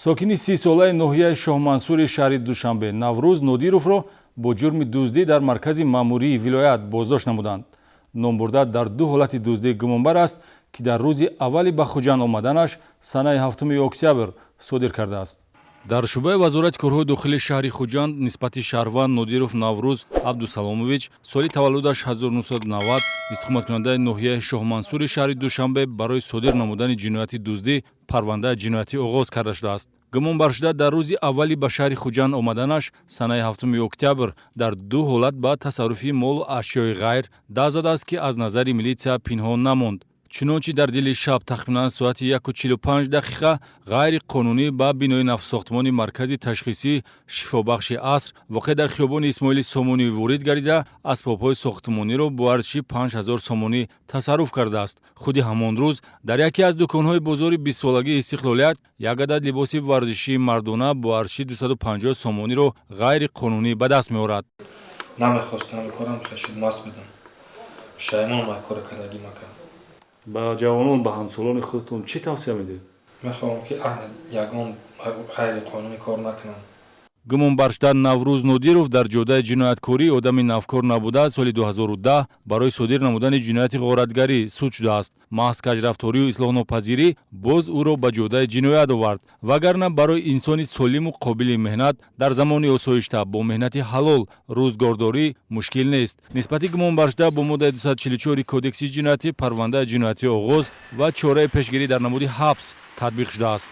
сокини 30 солаи ноҳияи шоҳмансури шаҳри душанбе наврӯз нодировро бо ҷурми дуздӣ дар маркази маъмурии вилоят боздошт намуданд. номбурда дар ду ҳолати дуздӣ гумонбар аст, ки дар рӯзи аввали ба Хуҷанд омаданаш санаи 7 октябр содир кардааст. дар шӯъбаи вазорати корҳои дохилии шаҳри Хуҷанд нисбати шаҳрванд Нодиров Наврӯз Абдусаломович соли таваллудаш 1990 истиқоматкунандаи ноҳияи Шоҳмансури шаҳри Душанбе барои содир намудани ҷинояти дуздӣ парвандаи ҷиноятӣ оғоз карда шудааст. гумонбаршуда дар рӯзи аввали ба шаҳри Хуҷанд омаданаш санаи 7 октябр дар ду ҳолат ба тасарруфи молу ашёи ғайр даст задааст, ки аз назари милитсия пинҳон намонд. чунончи дар дили шаб тахминан соати 1:45 дақиқа ғайриқонунӣ ба бинои навсохтмони маркази ташхисӣ шифобахши аср воқеъ дар хиёбони Исмоили Сомонӣ ворид гардида асбобҳои сохтмониро бо арзиши 5000 сомонӣ тасарруф кардааст. худи ҳамон рӯз дар яке аз дуконҳои бозори 20-солагии Истиқлолият як адад либоси варзишии мардона бо арзиши 250 сомониро ғайриқонунӣ ба даст меорад. намехостам корам хешид маст будам. шаймон майкора кадаги макам. ба ҷавонон ба ҳамсолони худтон чӣ тавсия медиҳед? мехоҳам ки ягон ғайриқонунӣ кор накунам. гумонбаршуда Наврӯз Нодиров дар ҷодаи ҷинояткорӣ одами навкор набуда соли 2010 барои содир намудани ҷинояти ғоратгарӣ суд шудааст. маҳз каҷрафторию ислоҳнопазирӣ боз ӯро ба ҷодаи ҷиноят овард. вагарна барои инсони солиму қобили меҳнат дар замони осоишта бо меҳнати ҳалол рӯзгордорӣ мушкил нест. нисбати гумонбаршуда бо моддаи 244 кодекси ҷиноятӣ парвандаи ҷиноятӣ оғоз ва чораи пешгирӣ дар намуди ҳабс татбиқ шудааст.